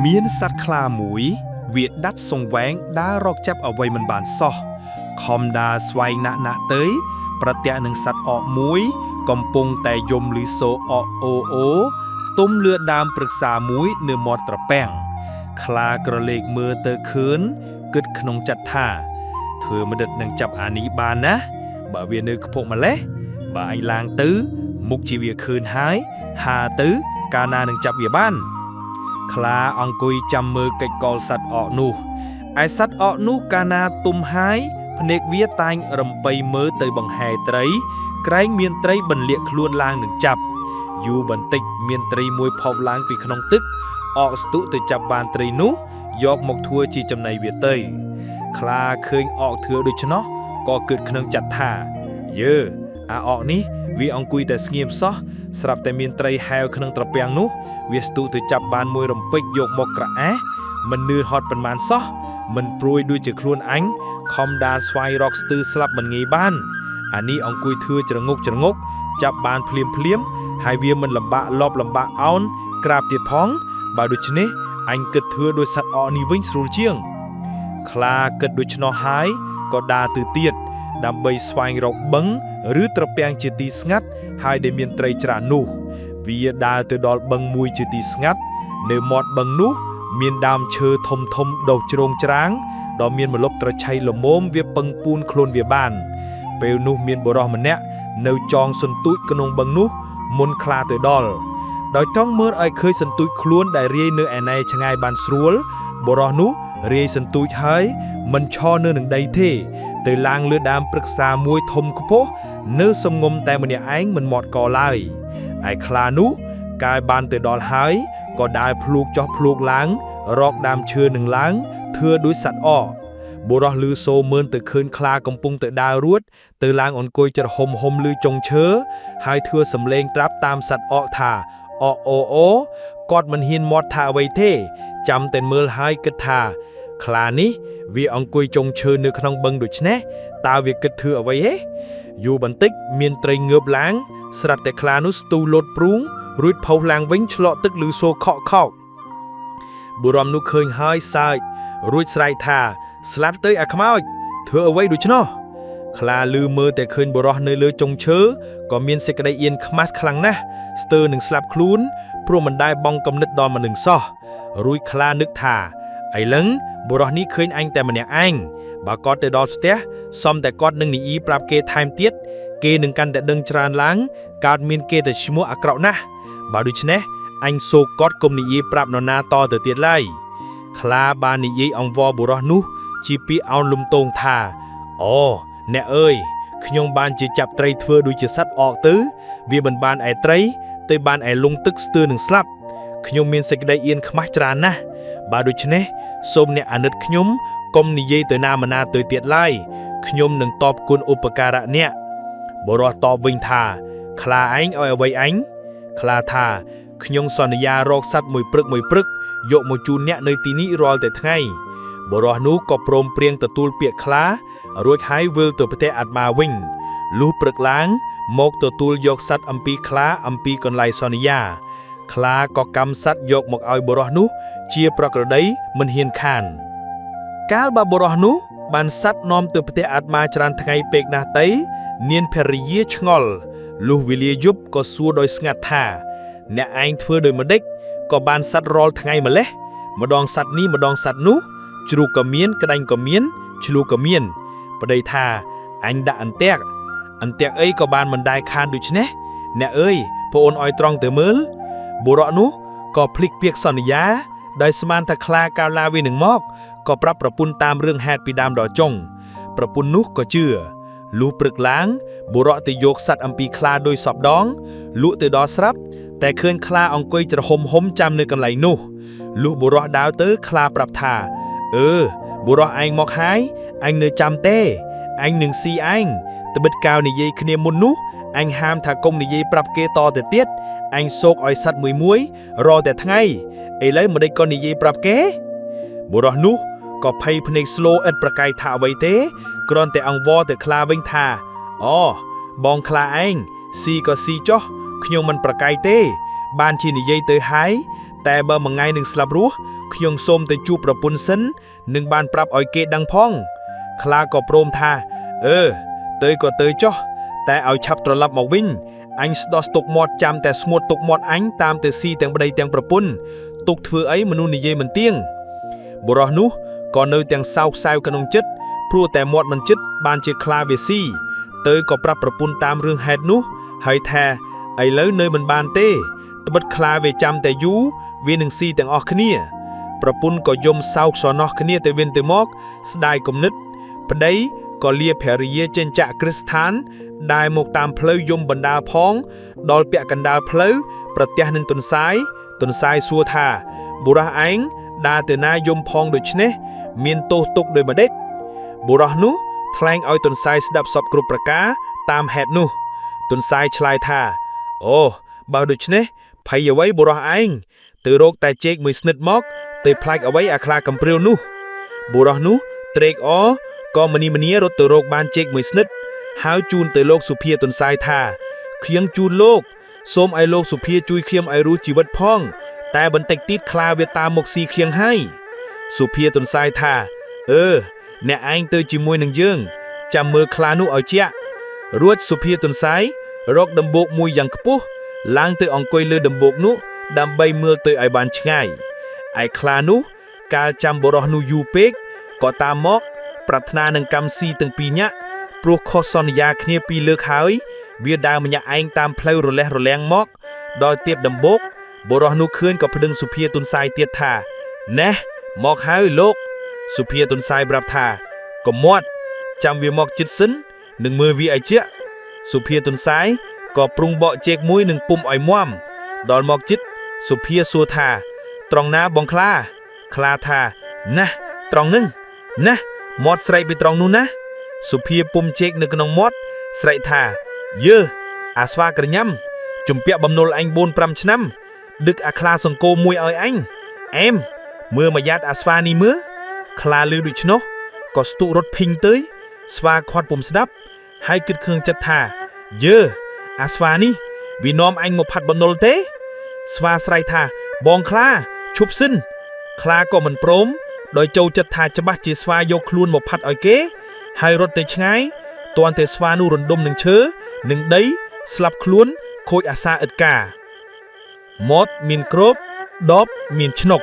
មានសត្វខ្លាមួយវាដាច់សង្វែងដើររកចាប់អ្វីមិនបានសោះខំដើរស្វែងណាស់ទៅប្រទះនឹងសត្វអកមួយកំពុងតែយំលឺសូរអកអូអូទុំលឿដើមព្រឹក្សាមួយនៅមាត់ត្រពាំងខ្លាក្រឡេកមើលទៅឃើញគិតក្នុងចិត្តថាធ្វើមិនដិតនឹងចាប់អានេះបានណាបើវានៅខ្ពស់ម្លេះបើអញឡើងទៅមុខជាវាឃើញហើយហាទៅកាលណានឹងចាប់វាបានខ្លាអង្គុយចាំមើលកិច្ចកលសត្វអកនោះឯសត្វអកនោះកាលណាទុំហើយភ្នែកវាតែងរំពៃមើលទៅបង្ហែត្រីក្រែងមានត្រីបន្លាកខ្លួនឡើងនឹងចាប់យូរបន្តិចមានត្រីមួយផុសឡើងពីក្នុងទឹកអកស្ទុទៅចាប់បានត្រីនោះយកមកធ្វើជាចំណីវាទៅខ្លាឃើញអកធ្វើដូច្នោះក៏គិតក្នុងចិត្តថាយើអាអកនេះវាអង្គុយតែស្ងៀមសោះស្រាប់តែមានត្រីហែវក្នុងត្រពាំងនោះវាស្ទុទៅចាប់បានមួយរំពេចយកមកក្រអែមិននឿហត់ប៉ុន្មានសោះមិនព្រួយដូចជាខ្លួនអញខំដាល់ស្វាយរកស្ទើស្លាប់មិនងាយបានអានេះអង្គុយធ្វើច្រងុកចាប់បានភ្លាមហើយវាមិនលំបាកលបលំបាកអោនក្រាបទៀតផងបើដូច្នេះអញគិតធ្វើដោយសត្វអកនេះវិញស្រួលជាងខ្លាគិតដូច្នោះហើយក៏ដើរទៅទៀតដើម្បីស្វែងរកបឹងឬត្រពាំងជាទីស្ងាត់ហើយដែលមានត្រីច្រើននោះវាដើរទៅដល់បឹងមួយជាទីស្ងាត់នៅមាត់បឹងនោះមានដើមឈើធំដុះជ្រងច្រាងដ៏មានម្លប់ត្រឆៃល្មមវាពឹងពូនខ្លួនវាបានពេលនោះមានបុរសម្នាក់នៅចងសន្ទូចក្នុងបឹងនោះមុនខ្លាទៅដល់ដោយចង់មើលឲ្យឃើញសន្ទូចខ្លួនដែលរាយនៅឯណែឆ្ងាយបានស្រួលបុរសនោះរាយសន្ទូចហើយមិនឈរនៅនឹងដីទេទៅឡើងលើដើមព្រឹក្សាមួយធំខ្ពស់នៅសំងុំតែម្នាក់ឯងមិនមាត់កឡើយឯខ្លានោះកាយបានទៅដល់ហើយក៏ដើរភ្លូកចុះភ្លូកឡើងរកដើមឈើនឹងឡើងធ្វើដូចសត្វអកបុរសលឺសូរមើលទៅឃើញខ្លាកំពុងទៅដើររួតទៅឡើងអង្គុយច្រហុំលឺចុងឈើហើយធ្វើសំឡេងត្រាប់តាមសត្វអកថាអកអូអូគាត់មិនហ៊ានមាត់ថាអ្វីទេចាំតែមើលហើយគិតថាខ្លានេះវាអង្គុយចុងឈើនៅក្នុងបឹងដូច្នេះតើវាគិតធ្វើអ្វីហេយូរបន្តិចមានត្រីងើបឡើងស្រាប់តែខ្លានោះស្ទុះលោតព្រូងរួចផុសឡើងវិញឆ្លក់ទឹកឮសូរខកបុរសនោះឃើញហើយសើចរួចស្រែកថាស្លាប់ទៅអាខ្មោចធ្វើអ្វីដូច្នោះខ្លាលឺមើលតែឃើញបុរសនៅលើចុងឈើក៏មានសេចក្តីអៀនខ្មាស់ខ្លាំងណាស់ស្ទើរនឹងស្លាប់ខ្លួនព្រោះមិនដែលបង់គំនិតដល់មនុស្សសោះរួចខ្លានឹកថាឥឡូវបុរសនេះឃើញអញតែម្នាក់ឯងបើគាត់ទៅដល់ផ្ទះសំតែគាត់នឹងនិយាយប្រាប់គេថែមទៀតគេនឹងកាន់តែដឹងច្រើនឡើងកើតមានគេតែឈ្មោះអាក្រក់ណាស់បើដូច្នេះអញសូកគាត់កុំនិយាយប្រាប់នរណាតទៅទៀតឡើយខ្លាបាននិយាយអង្វរបុរសនោះជាពាក្យអោនលំទោងថាអូអ្នកអើយខ្ញុំបានជាចាប់ត្រីធ្វើដូចជាសត្វអកទៅវាមិនបានឯត្រីទៅបានឯលងទឹកស្ទើរនឹងស្លាប់ខ្ញុំមានសេចក្តីអៀនខ្មាស់ច្រើនណាស់បើដូច្នេះសូមអ្នកអាណិតខ្ញុំកុំនិយាយទៅណាម្ណាទៅទៀតឡើយខ្ញុំនឹងតបគុណឧបការៈអ្នកបុរសតបវិញថាខ្លាឯងឲ្យអ្វីអញខ្លាថាខ្ញុំសន្យារកសត្វមួយព្រឹកយកមកជូនអ្នកនៅទីនេះរាល់តែថ្ងៃបុរសនោះក៏ព្រមព្រៀងទទួលពាក្យខ្លារួចហើយវិលទៅផ្ទះអាត្មាវិញលុះព្រឹកឡើងមកទទួលយកសត្វអំពីខ្លាអំពីកន្លែងសន្យាខ្លាក៏កម្មសត្វយកមកឲ្យបុរសនោះជាប្រក្រតីមិនហ៊ានខានកាលបើបុរសនោះបានសត្វនាំទៅផ្ទះអាត្មាច្រើនថ្ងៃពេកណាស់ទៅនាងភរិយាឆ្ងល់លុះវេលាយប់ក៏សួរដោយស្ងាត់ថាអ្នកឯងធ្វើដោយម្ដេចក៏បានសត្វរាល់ថ្ងៃម្លេះម្ដងសត្វនេះម្ដងសត្វនោះជ្រូកក៏មានក្តាញ់ក៏មានឆ្លូក៏មានប្តីថាអញដាក់អន្ទាក់អីក៏បានមិនដែរខានដូច្នេះអ្នកអើយប្អូនឲ្យត្រង់ទៅមើលបុរសនោះក៏ភ្លេចពាក្យសន្យាដោយស្មានថាខ្លាកាលឡាវានឹងមកក៏ប្រាប់ប្រពន្ធតាមរឿងហេតុពីដើមដល់ចុងប្រពន្ធនោះក៏ជឿលុះព្រឹកឡើងបុរសទៅយកសត្វអំពីខ្លាដោយសពដងលក់ទៅដល់ស្រាប់តែឃើញខ្លាអង្គុយច្រហុំចាំនៅកន្លែងនោះលុះបុរសដើរទៅខ្លាប្រាប់ថាបុរសឯងមកហើយអញនៅចាំទេអញនឹងស៊ីឯងត្បិតកាលនិយាយគ្នាមុននោះអញហាមថាកុំនិយាយប្រាប់គេតទៅទៀតអញសោកឲ្យសត្វមួយរតែថ្ងៃឥឡូវមិនដេចក៏និយាយប្រាប់គេបុរសនោះក៏ភ័យភ្នែកស្លូឥតប្រកែកថាអ្វីទេគ្រាន់តែអង្វរទៅខ្លាវិញថាអូបងខ្លាឯងស៊ីក៏ស៊ីចុះខ្ញុំមិនប្រកែកទេបានជានិយាយទៅហើយតែបើមួយថ្ងៃនឹងស្លាប់រស់ ខ្ញុំសូមទៅជួបប្រពន្ធសិននឹងបានប្រាប់ឲ្យគេដឹងផងខ្លាក៏ព្រមថាទៅក៏ទៅចុះតែឲ្យឆាប់ត្រឡប់មកវិញអញស្ដោះទុកមាត់ចាំតែស្ងួតទុកមាត់អញតាមទៅស៊ីទាំងប្តីទាំងប្រពន្ធទុកធ្វើអីមនុស្សនិយាយមិនទៀងបុរសនោះក៏នៅទាំងសោកសៅក្នុងចិត្តព្រោះតែមាត់មិនចិត្តបានជាខ្លាវាស៊ីទៅក៏ប្រាប់ប្រពន្ធតាមរឿងហេតុនោះហើយថាឥឡូវនៅមិនបានទេត្បិតខ្លាវាចាំតែយូរវានឹងស៊ីទាំងអស់គ្នាប្រពន្ធក៏យំសោកស្រណោះគ្នាទៅវិញទៅមកស្ដាយគំនិតប្តីក៏លាភរិយាចេញចាក់គ្រឹះស្ថានដែលមកតាមផ្លូវយំបណ្ដាលផងដល់ពាក់កណ្ដាលផ្លូវប្រទះនឹងទន្សាយសួរថាបុរសឯងដើរទៅណាយំផងដូច្នេះមានទោសទុកដូចម្ដេចបុរសនោះថ្លែងឲ្យទន្សាយស្ដាប់សពគ្រប់ប្រការតាមហេតុនោះទន្សាយឆ្លើយថាអូបើដូច្នេះភ័យអ្វីបុរសឯងទៅរកតែចេកមួយស្និតមកទៅផ្លាច់អ្វីអាខ្លាកំព្រាវនោះបុរសនោះត្រេកអរក៏មនីរត់ទៅរកបានចេកមួយស្និតហើយជូនទៅលោកសុភាទន្សាយថាខ្ញុំជូនលោកសូមឲ្យលោកសុភាជួយខ្ញុំឲ្យរស់ជីវិតផងតែបន្តិចទៀតខ្លាវាតាមមកស៊ីខ្ញុំហើយសុភាទន្សាយថាអ្នកឯងទៅជាមួយនឹងយើងចាំមើលខ្លានោះឲ្យជាក់រួចសុភាទន្សាយរកដំបូកមួយយ៉ាងខ្ពស់ឡើងទៅអង្គុយលើដំបូកនោះដើម្បីមើលទៅឲ្យបានឆ្ងាយឯខ្លានោះកាលចាំបុរសនោះយូរពេកក៏តាមមកប្រាថ្នានឹងកម្មស៊ីទាំងពីរញាក់ព្រោះខុសសន្យាគ្នាពីរលើកហើយវាដើរម្នាក់ឯងតាមផ្លូវរលេះរលាំងមកដល់ទៀបដំបូកបុរសនោះឃើញក៏ប្តឹងសុភាទន្សាយទៀតថាណែមកហើយលោកសុភាទន្សាយប្រាប់ថាកុំមាត់ចាំវាមកជិតសិននឹងមើលវាឲ្យជាក់សុភាទន្សាយក៏ព្រុងបកជែកមួយនឹងពុំឲ្យមាំដល់មកជិតសុភាសួរថាត្រង់ណាបងខ្លាថាណាត្រង់នឹងណាមាត់ស្រែកពីត្រង់នោះណាសុភាពុំជែកនៅក្នុងមាត់ស្រែកថាអាស្វាក្រញ៉ាំជំពាក់បំណុលអញ 4-5 ឆ្នាំដឹកអាខ្លាសង្គោមួយឲ្យអញអែមមើលមកយ៉ាត់អាស្វានេះមើលខ្លាលឺដូច្នោះក៏ស្ទុះរត់ភីងទៅស្វាខាត់ពុំស្ដាប់ហើយគិតខឹងចិត្តថាអាស្វានេះវានាំអញមកផាត់បំណុលទេស្វាស្រែកថាបងខ្លាឈប់សិនខ្លាក៏មិនព្រមដោយចូលចិត្តថាច្បាស់ជាស្វាយកខ្លួនមកផាត់ឲ្យគេហើយរត់ទៅឆ្ងាយទាន់តែស្វានោះរំដុំនឹងឈើនឹងដីស្លាប់ខ្លួនខូចអាសាឥតកាមាត់មានគ្របដបមានឆ្នុក